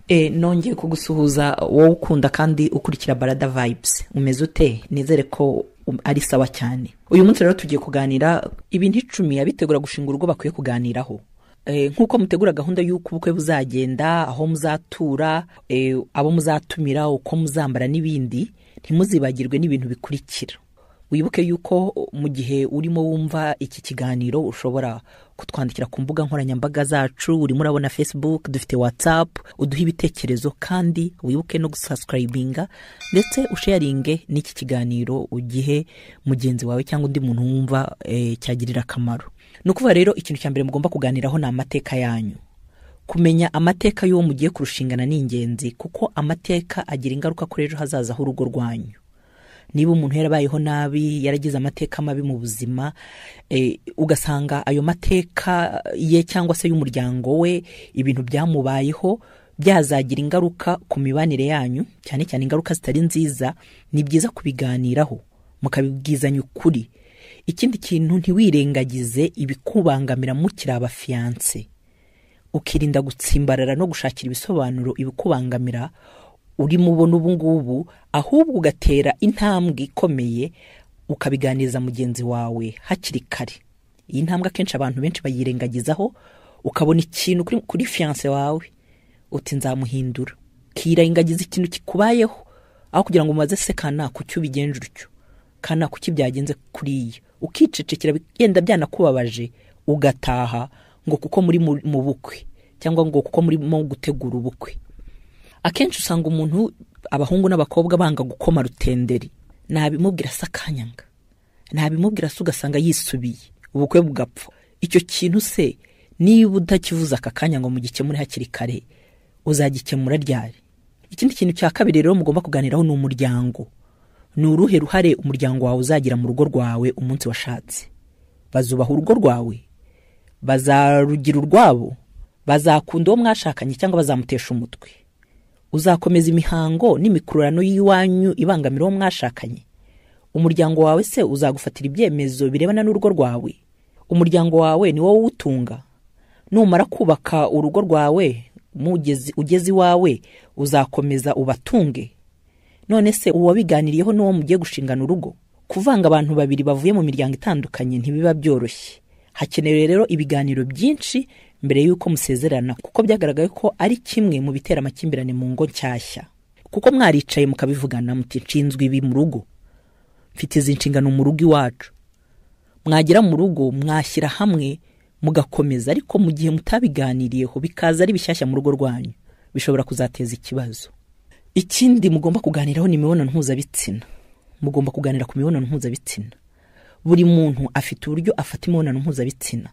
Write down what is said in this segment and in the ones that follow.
Nongeye kugusuhuza wowe ukunda kandi ukurikira Barada Vibes. Umeze ute? Nizere ko ari sawa cyane. Uyu munsi rero tugiye kuganira ibintu 10 abitegura gushinga urugo bakwiye kuganiraho. Nkuko mutegura gahunda y'uko ubukwe buzagenda, aho muzatura, abo muzatumira, uko muzambara n'ibindi, ntimuzibagirwe n'ibintu bikurikira. Wibuke yuko mu gihe urimo wumva iki kiganiro ushobora kutwandikira ku mbuga nkoranyambaga zacu, urimo urabona Facebook, dufite WhatsApp, uduha ibitekerezo kandi wibuke no gusubscribinga ndetse usharinge n'iki kiganiro ugihe mugenzi wawe cyangwa undi muntu wumva cyagirira akamaro. Nukuvuga rero ikintu cya mbere mugomba kuganiraho na amateka yanyu. Kumenya amateka y'uwo mugiye kurushingana ni ingenzi kuko amateka agira ingaruka kuri ejo hazaza h'urugo rwanyu. Niba umuntu yarabayeho nabi, yaragize amateka mabi mu buzima, ugasanga ayo mateka ye cyangwa se y'umuryango we, ibintu byamubayeho byazagira ingaruka ku mibanire yanyu, cyane cyane ingaruka zitari nziza, ni byiza kubiganiraho mukabibwizanya ukuri. Ikindi kintu ntiwirengagize ibikubangamira mukiri abafiance. Ukirinda gutsimbarara no gushakira ibisobanuro ibikubangamira uri mubona ubu ngubu, ahubwo ugatera intambwe ikomeye ukabiganiza mugenzi wawe hakiri kare. Iyi ntambwe akenshi abantu benshi bayirengagizaho, ukabona ikintu kuri fiance wawe uti nzamuhindura, kirengagiza ikintu kikubayeho aho kugira ngo mumaze sekana kucyo bigenje utyo kana kuki byagenze kuriye, ukicecekera bigenda byanakubabaje ugataha ngo kuko muri mu bukwe cyangwa ngo kuko muri mu gutegura ubukwe. Akenshi usanga umuntu, abahungu n'abakobwa banga gukoma rutenderi, nabimubwira sakanyanga, nabimubwira sugasanga yisubiye ubukwe bugapfa. Icyo kintu se niba utakivuza akakanya ngo mugikemure hakiri kare, uzagikemura ryari? Ikindi kintu cya kabiri rero mugomba kuganiraho n'umuryango. Ni uruhe ruhare umuryango wawe uzagira mu rugo rwawe umunsi washatse? Bazubaha urugo rwawe? Bazarugira urwabo? Bazakunda uwo mwashakanye cyangwa bazamutesha umutwe? Uzakomeza imihango n'imikururano y'iwanyu ibangamira uwo mwashakanye? Umuryango wawe se uzagufatira ibyemezo birebana n'urugo rwawe? Umuryango wawe ni wowe uwutunga? Numara kubaka urugo rwawe ugeze iwawe uzakomeza ubatunge? None se uwabiganiriyeho n'uwo mugiye gushingana urugo? Kuvanga abantu babiri bavuye mu miryango itandukanye ntibiba byoroshye. Hakenewe rero ibiganiro byinshi mbere yuko musezerana, kuko byagaragaye ko ari kimwe mu bitera amakimbirane mu ngo nshyashya. Kuko mwaricaye mukabivugana muti nshinzwe ibi mu rugo, mfite izi nshingano mu rugo iwacu. Mwagira mu rugo mwashyira hamwe mugakomeza, ariko mu gihe mutabiganiriyeho bikaza ari bishyashya mu rugo rwanyu, bishobora kuzateza ikibazo. Ikindi mugomba kuganiraho ni imibonano mpuzabitsina. Mugomba kuganira ku mibonano mpuzabitsina. Buri muntu afite uburyo afata imibonano mpuzabitsina,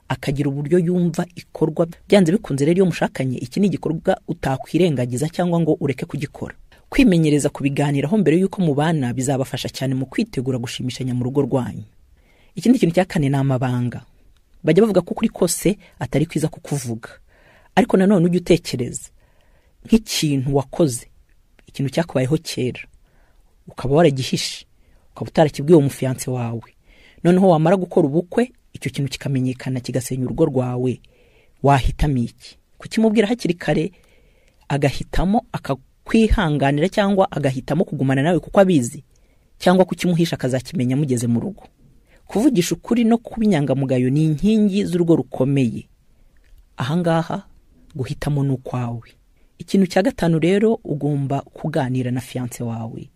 akagira uburyo yumva ikorwa. Byanze bikunze rero iyo mushakanye, iki ni igikorwa utakwirengagiza cyangwa ngo ureke kugikora. Kwimenyereza kubiganiraho mbere yuko mubana bizabafasha cyane mu kwitegura gushimishanya mu rugo rwanyu. Ikindi kintu cya kane ni amabanga. Bajya bavuga ko kuri kose atari kwiza kukuvuga, ariko nanone ujye utekereza nk'ikintu wakoze, ikintu cyakubayeho kera, ukaba waragihishe, ukaba utarakibwiye umufiance wawe. Noneho wamara gukora ubukwe, icyo kintu kikamenyekana kigasenya urugo rwawe, wahitamo iki? Kukimubwira hakiri kare agahitamo akakwihanganira cyangwa agahitamo kugumana nawe kuko abizi, cyangwa kukimuhisha akazakimenya mugeze mu rugo? Kuvugisha ukuri no kubinyangamugayo ni inkingi z'urugo rukomeye. Ahangaha guhitamo n'ukwawe. Ikintu cya gatanu rero ugomba kuganira na fiance wawe.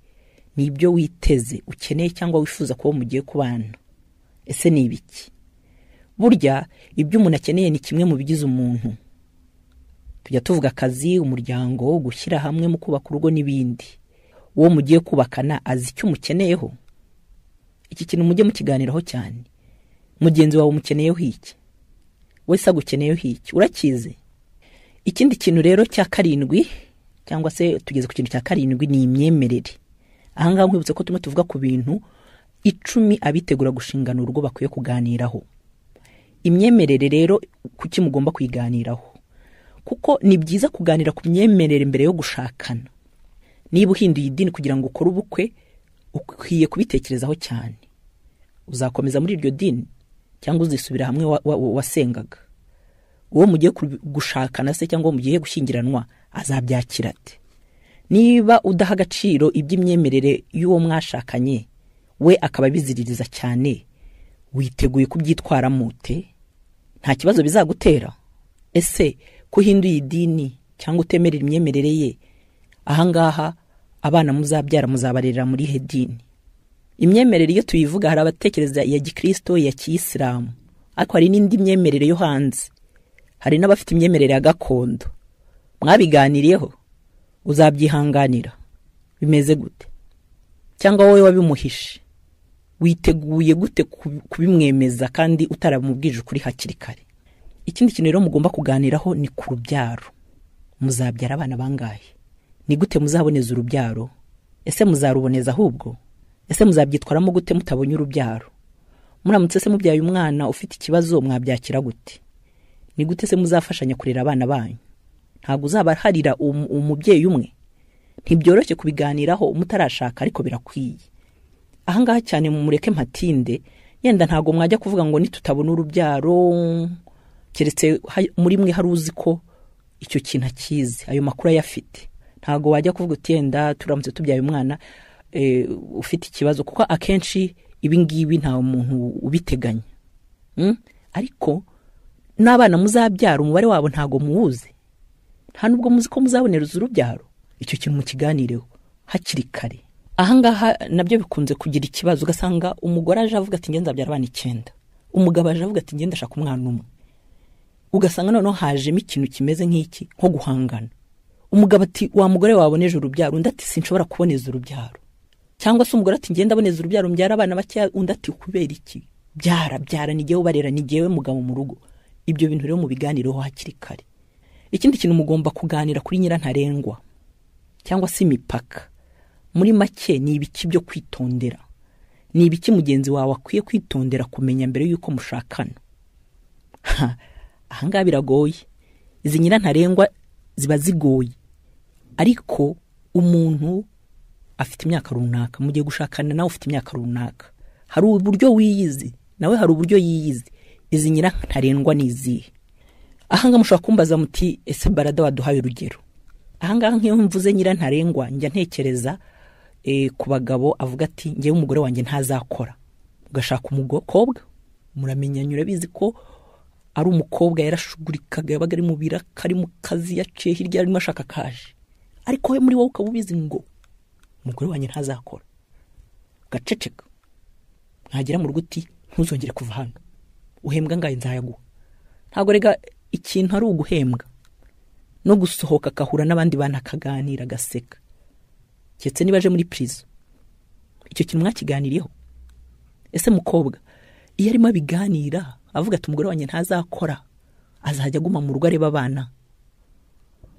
Ni ibyo witeze, ukeneye cyangwa wifuza kuba mugiye kubana. Ese ni ibiki? Burya ibyo umuntu akeneye ni kimwe mu bigize umuntu. Tujya tuvuga akazi, umuryango, gushyira hamwe mu kubaka urugo n'ibindi. Uwo mugiye kubakana azi icyo mukeneyeho. Iki kintu mujye mukiganiraho cyane. Mugenzi wawe umukeneyeho iki? Wese agukeneyeho iki? Urakize? Ikindi kintu rero cya karindwi, cyangwa se tugeze ku kintu cya karindwi, ni imyemerere. Ahangaha nkwibutse ko turimo tuvuga ku bintu 10 abitegura gushingana urugo bakwiye kuganiraho. Imyemerere rero kuki mugomba kuyiganiraho? Kuko ni byiza kuganira ku myemerere mbere yo gushakana. Niba uhinduye idini kugira ngo ukore ubukwe, ukwiye kubitekerezaho cyane. Uzakomeza muri iryo dini cyangwa uzisubira hamwe wasengaga? uwo mugiye gushakana se cyangwa mugiye gushyingiranwa azabyakira ate? Niba udaha agaciro iby'imyemerere y'uwo mwashakanye we akaba biziririza cyane, witeguye kubyitwara mute? Nta kibazo bizagutera? Ese kuhinduye idini cyangwa utemerera imyemerere ye, ahangaha abana muzabyara muzabarera muri he dini? Imyemerere iyo tuyivuga hari abatekereza ya gikristo, ya kiyisilamu, ariko hari n'indi myemerere yo hanze. Hari n'abafite imyemerere ya gakondo. Mwabiganiriyeho? Uzabyihanganira? Bimeze gute? Cyangwa wowe wabimuhishe? Witeguye gute kubimwemeza kandi utaramubwije ukuri hakiri kare? Ikindi kintu rero mugomba kuganiraho ni ku rubyaro. Muzabyara abana bangahe? Ni gute muzaboneza urubyaro? Ese muzaruboneza ahubwo? Ese muzabyitwaramo gute mutabonye urubyaro? Muramutse se mubyaye umwana ufite ikibazo mwabyakira gute? Ni gute se muzafashanya kurera abana banyu? Ntabwo uzabaharira umubyeyi umwe? Ntibyoroshye kubiganiraho mutarashaka, ariko birakwiye. Ahangaha cyane mumureke mpatinde, yenda ntago mwajya kuvuga ngo nitutabona urubyaro, keretse muri mwe hari uzi ko icyo kintu akizi, ayo makuru ayafite. Ntago wajya kuvuga uti yenda turamutse tubyaye umwana ufite ikibazo, kuko akenshi ibingibi nta muntu ubiteganya. Ariko n'abana muzabyara umubare wabo ntago muwuzi, nta nubwo muzi ko muzabonera urubyaro. Icyo kintu mukiganireho hakiri kare. Ahangaha nabyo bikunze kugira ikibazo, ugasanga umugore aje avuga ati ngenda byara abana 9, umugabo aje avuga ati ngenda shaka umwana umwe. Ugasanga noneho hajemo ikintu kimeze nk'iki, nko guhangana. Umugabo ati wa mugore waboneje urubyaro, undi ati sinshobora kuboneza urubyaro. Cyangwa se umugore ati ngenda aboneza urubyaro mbyara abana bake, undi ati kubera iki? Byara ni gihe ubarera, ni gihe mugabo mu rugo. Ibyo bintu rero mubiganireho hakiri kare. Ikindi kintu mugomba kuganira kuri nyirantarengwa cyangwa se imipaka. Muri make ni ibiki byo kwitondera? Ni ibiki mugenzi wawe akwiye kwitondera kumenya mbere yuko mushakana? Ahangaha biragoye. Izi nyirantarengwa ziba zigoye. Ariko umuntu afite imyaka runaka, mugiye gushakana nawe ufite imyaka runaka, hari uburyo wiyizi, nawe hari uburyo yiyizi. Izi nyirantarengwa ni izihe? Ahangaha mushobora kumbaza muti ese barada waduhaye urugero. Ahangaha nk'iyo mvuze nyirantarengwa njya ntekereza ku bagabo avuga ati ngewe umugore wanjye ntazakora. Ugashaka umukobwa muramenyanye, urabizi ko ari umukobwa yarashugurikaga, yabaga ari mu biraka, ari mu kazi, yaciye hirya arimo ashaka kaje, ariko we muri wowe ukaba ubizi ngo umugore wanjye ntazakora. Gaceceka, ntagira mu rugo uti ntuzongere kuva hano, uhembwa ngaye nzayaguha. Ntago rega ikintu ari uguhembwa no gusohoka akahura n'abandi bana akaganira agaseka, cyetse nibaje muri prison. Icyo kintu mwakiganiriyeho? Ese mukobwa iyo arimo biganira avuga ati umugore wanjye ntazakora, azajya guma mu rugo areba abana,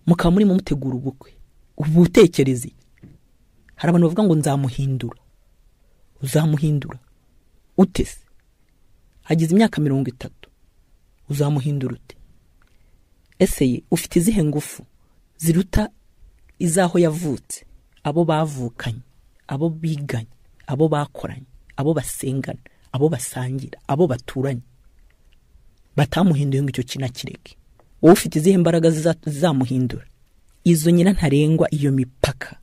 mukaba muri mutegura ubukwe, ubutekerezi. Hari abantu bavuga ngo nzamuhindura. Uzamuhindura utese? Hagize imyaka 30, uzamuhindura ute? Ese ufite izihe ngufu ziruta izaho yavutse, abo bavukanye, abo biganye, abo bakoranye, abo basengana, abo basangira, abo baturanye? Batamuhinduye ngo icyo kinakireke. Wowe ufite izihe mbaraga zizamuhindura? Izo nyirantarengwa, iyo mipaka.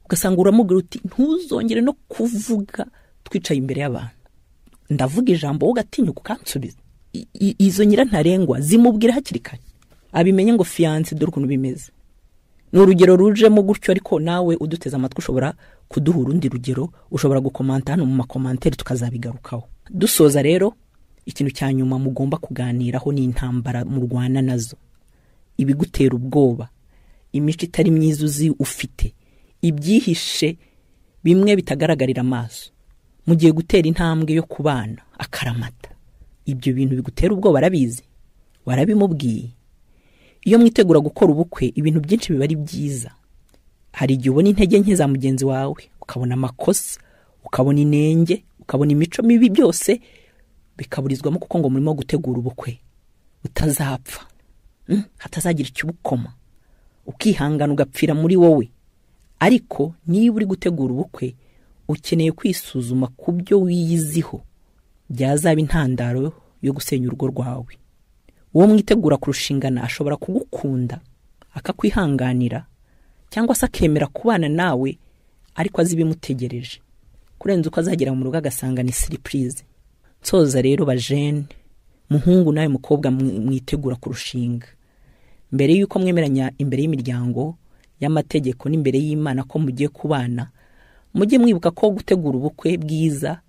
Ugasanga uramubwira uti ntuzongere no kuvuga twicaye imbere y'abantu, ndavuga ijambo wowe ugatinyuka ukansubiza. Izo nyirantarengwa zimubwira hakiri kare, abimenye ngo fiance dore ukuntu bimeze. Ni urugero rujemo gutyo, ariko nawe uduteze amatwi ushobora kuduha urundi rugero, ushobora gukomanta hano mu makomantere tukazabigarukaho. Dusoza rero, ikintu cya nyuma mugomba kuganiraho ni intambara mu Rwanda nazo, ibigutera ubwoba, imico itari myiza uzi ufite, ibyihishe bimwe bitagaragarira amaso. Mugiye gutera intambwe yo kubana akaramata, ibyo bintu bigutera ubwoba arabizi, warabimubwiye. Iyo mwitegura gukora ubukwe, ibintu byinshi biba ari byiza. Hari igihe ubona intege nke za mugenzi wawe, ukabona amakosa, ukabona inenge, ukabona imico mibi, byose bikaburizwamo kuko ngo murimo gutegura ubukwe utazapfa, hatazagira icyubukoma, ukihangana ugapfira muri wowe. Ariko niba uri gutegura ubukwe, ukeneye kwisuzuma ku byo wiyiziho byazaba intandaro yo gusenya urugo rwawe. uwo mwitegura kurushingana ashobora kugukunda akakwihanganira cyangwa se akemera kubana nawe ariko azi ibimutegereje kurenza uko azagera mu rugo agasanga ni surprise. Nsoza rero bajene, muhungu nawe mukobwa mwitegura kurushinga, mbere yuko mwemeranya imbere y'imiryango y'amategeko n'imbere y'Imana ko mugiye kubana, mujye mwibuka ko gutegura ubukwe bwiza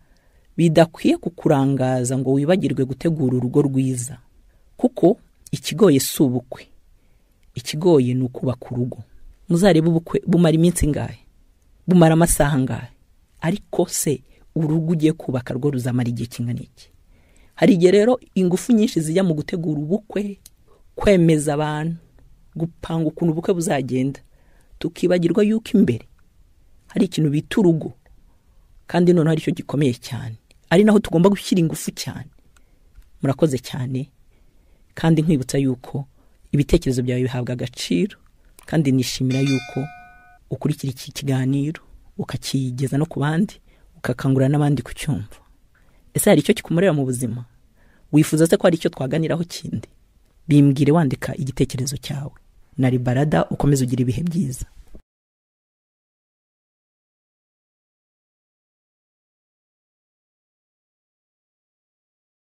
bidakwiye kukurangaza ngo wibagirwe gutegura urugo rwiza, kuko ikigoye si ubukwe, ikigoye ni ukubaka urugo. Muzarebe ubukwe bumara iminsi ngahe, bumara amasaha ngahe, ariko se urugo ugiye kubaka rwo ruzamara igihe kingana iki? Hari igihe rero ingufu nyinshi zijya mu gutegura ubukwe, kwemeza abantu, gupanga ukuntu ubukwe buzagenda, tukibagirwa yuko imbere hari ikintu bita urugo, kandi none hari cyo gikomeye cyane, ari naho tugomba gushyira ingufu cyane. Murakoze cyane, kandi nkwibutsa yuko ibitekerezo byawe bihabwa agaciro, kandi nishimira yuko ukurikira iki kiganiro ukakigeza no ku bandi, ukakangurira n'abandi kucyumva. Ese hari icyo kikumurera mu buzima? Wifuza se ko hari icyo twaganiraho kindi? Bimbwire wandika igitekerezo cyawe. Nari Barada, ukomeze ugira ibihe byiza.